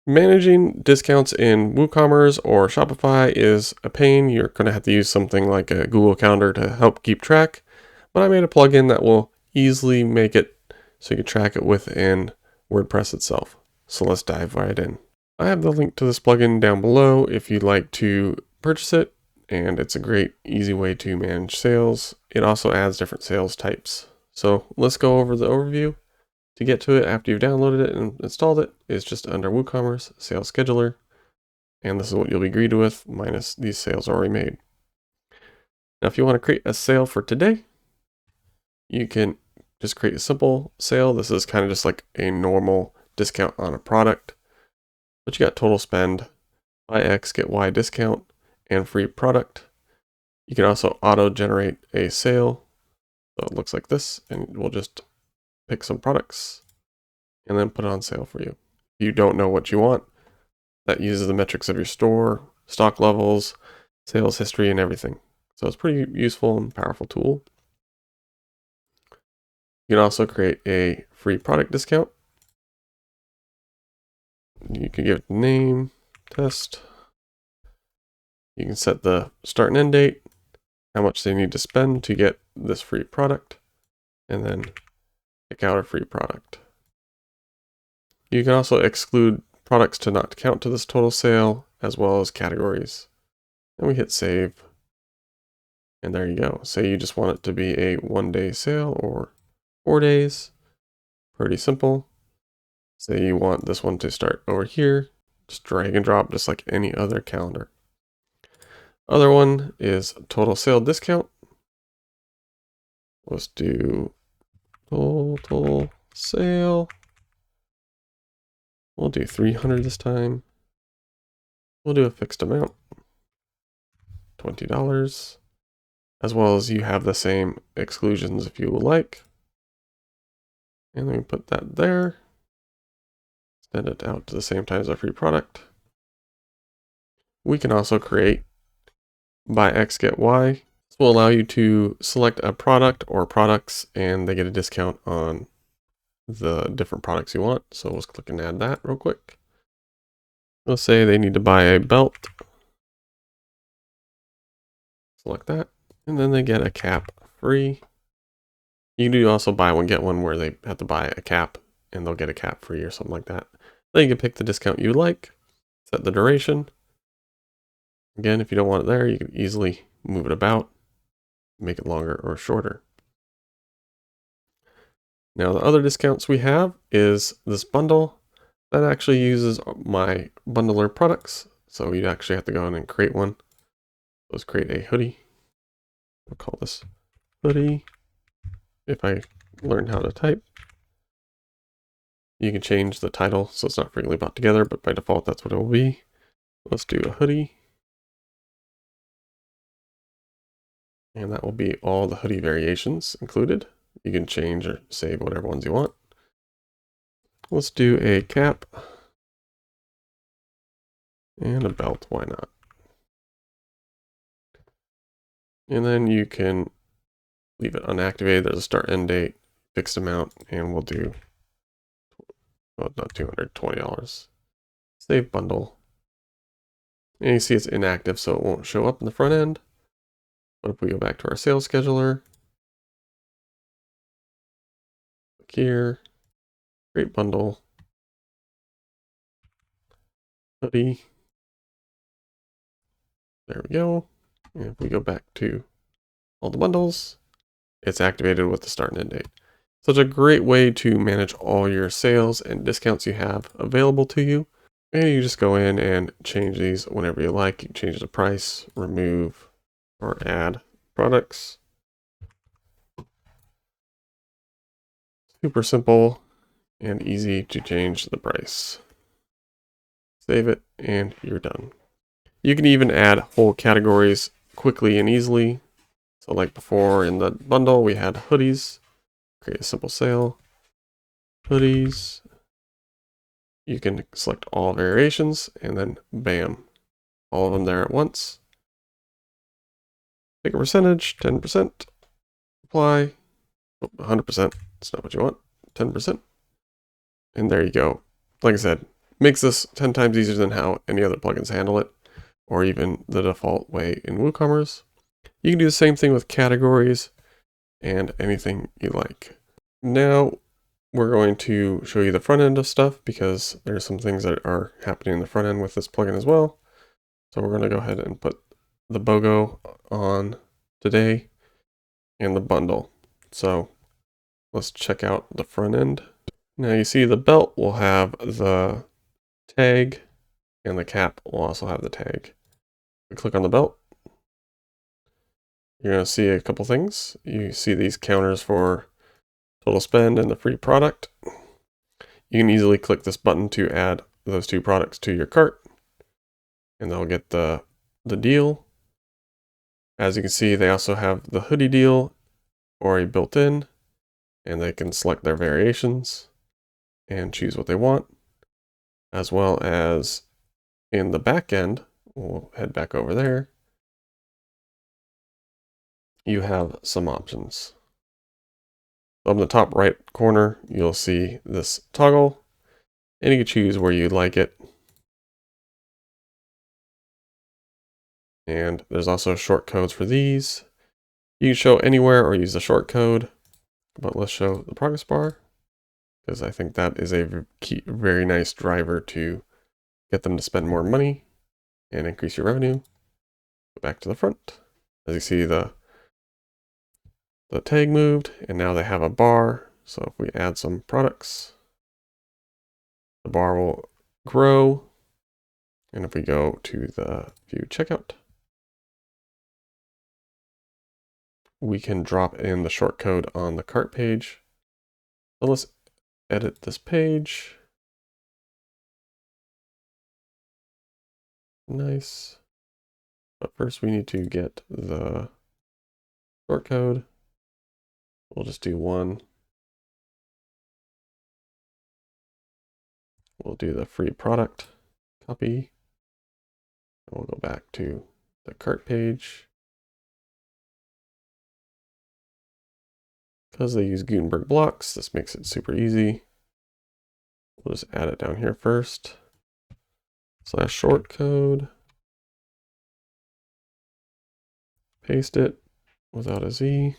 Managing discounts in WooCommerce or Shopify is a pain. You're going to have to use something like a Google Calendar to help keep track. But I made a plugin that will easily make it so you can track it within WordPress itself. So let's dive right in. I have the link to this plugin down below if you'd like to purchase it, and it's a great, easy way to manage sales. It also adds different sales types. So let's go over the overview. To get to it after you've downloaded it and installed it is just under WooCommerce Sales Scheduler. And this is what you'll be greeted with minus these sales already made. Now, if you want to create a sale for today, you can just create a simple sale. This is kind of just like a normal discount on a product, but you got total spend, buy X, get Y discount, and free product. You can also auto generate a sale. So it looks like this, and we'll just pick some products and then put it on sale for you. If you don't know what you want, that uses the metrics of your store, stock levels, sales history, and everything. So it's a pretty useful and powerful tool. You can also create a free product discount. You can give it a name, test. You can set the start and end date, how much they need to spend to get this free product, and then pick out a free product. You can also exclude products to not count to this total sale, as well as categories. And we hit save. And there you go. Say you just want it to be a 1-day sale or 4 days. Pretty simple. Say you want this one to start over here. Just drag and drop just like any other calendar. Other one is total sale discount. Let's do total sale. We'll do 300 this time. We'll do a fixed amount, $20, as well as you have the same exclusions if you would like. And then we put that there. Send it out to the same time as our free product. We can also create buy X, get Y. This will allow you to select a product or products, and they get a discount on the different products you want. So let's click and add that real quick. Let's say they need to buy a belt. Select that, and then they get a cap free. You can do also buy one, get one where they have to buy a cap and they'll get a cap free or something like that. Then you can pick the discount you like, set the duration. Again, if you don't want it there, you can easily move it about, make it longer or shorter. Now the other discounts we have is this bundle that actually uses my bundler products. So you actually have to go in and create one. Let's create a hoodie. We'll call this hoodie. If I learn how to type, you can change the title so it's not frequently bought together, but by default that's what it will be. Let's do a hoodie. And that will be all the hoodie variations included. You can change or save whatever ones you want. Let's do a cap and a belt, why not? And then you can leave it unactivated. There's a start end date, fixed amount, and we'll do, well, not $200, $20. Save bundle. And you see it's inactive, so it won't show up in the front end. But if we go back to our sales scheduler, click here, create bundle, hoodie. There we go. And if we go back to all the bundles, it's activated with the start and end date. So it's a great way to manage all your sales and discounts you have available to you. And you just go in and change these whenever you like. You can change the price, remove, or add products. Super simple and easy to change the price. Save it and you're done. You can even add whole categories quickly and easily. So like before in the bundle, we had hoodies. Create a simple sale. Hoodies. You can select all variations and then bam, all of them there at once. Pick a percentage, 10%. Apply. 100%. It's not what you want. 10%. And there you go. Like I said, Makes this 10 times easier than how any other plugins handle it, or even the default way in WooCommerce. You can do the same thing with categories and anything you like. Now we're going to show you the front end of stuff because there's some things that are happening in the front end with this plugin as well. So we're going to go ahead and put the BOGO on today and the bundle. So let's check out the front end. Now you see the belt will have the tag and the cap will also have the tag. We click on the belt. You're going to see a couple things. You see these counters for total spend and the free product. You can easily click this button to add those two products to your cart and they'll get the deal. As you can see, they also have the hoodie deal already built in, and they can select their variations and choose what they want, as well as in the back end, we'll head back over there, you have some options. On the top right corner, you'll see this toggle, and you can choose where you'd like it. And there's also short codes for these. You can show anywhere or use the short code, but let's show the progress bar because I think that is a very nice driver to get them to spend more money and increase your revenue. Go back to the front. As you see, the tag moved and now they have a bar. So if we add some products, the bar will grow. And if we go to the view checkout, we can drop in the short code on the cart page. So let's edit this page. Nice. But first we need to get the short code. We'll just do one. We'll do the free product, copy. And we'll go back to the cart page. Because they use Gutenberg blocks, this makes it super easy. We'll just add it down here first. / short code. Paste it without a Z.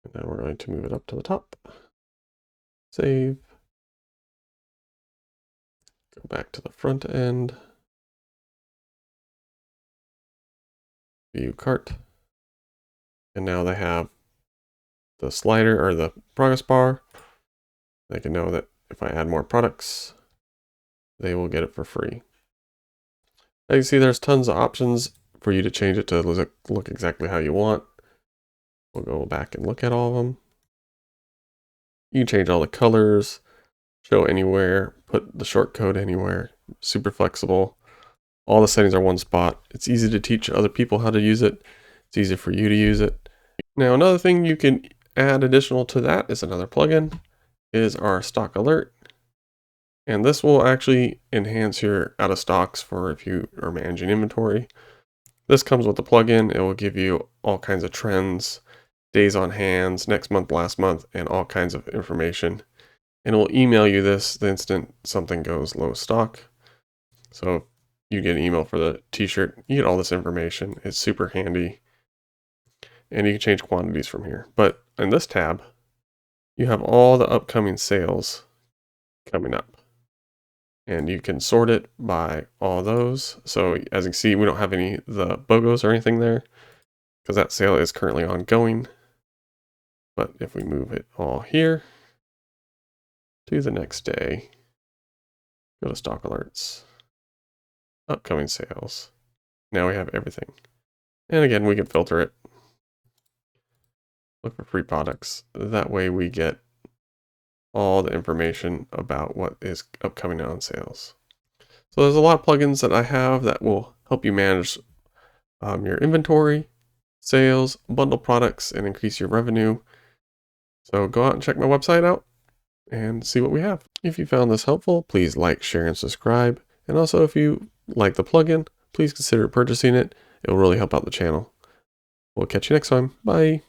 And then we're going to move it up to the top. Save. Go back to the front end. View cart. And now they have the slider or the progress bar. They can know that if I add more products, they will get it for free. As you see, there's tons of options for you to change it to look exactly how you want. We'll go back and look at all of them. You can change all the colors, show anywhere, put the short code anywhere, super flexible. All the settings are one spot. It's easy to teach other people how to use it. It's easy for you to use it. Now, another thing you can add additional to that is another plugin, is our stock alert. And this will actually enhance your out of stocks for if you are managing inventory. This comes with the plugin. It will give you all kinds of trends, days on hands, next month, last month, and all kinds of information. And it will email you this the instant something goes low stock. So you get an email for the t-shirt, you get all this information. It's super handy. And you can change quantities from here. But in this tab, you have all the upcoming sales coming up. And you can sort it by all those. So as you can see, we don't have any the BOGOs or anything there because that sale is currently ongoing. But if we move it all here to the next day, go to stock alerts, upcoming sales. Now we have everything. And again, we can filter it. Look for free products. That way we get all the information about what is upcoming on sales. So there's a lot of plugins that I have that will help you manage your inventory, sales, bundle products, and increase your revenue. So go out and check my website out and see what we have. If you found this helpful, please like, share, and subscribe. And also if you like the plugin, please consider purchasing it. It will really help out the channel. We'll catch you next time. Bye.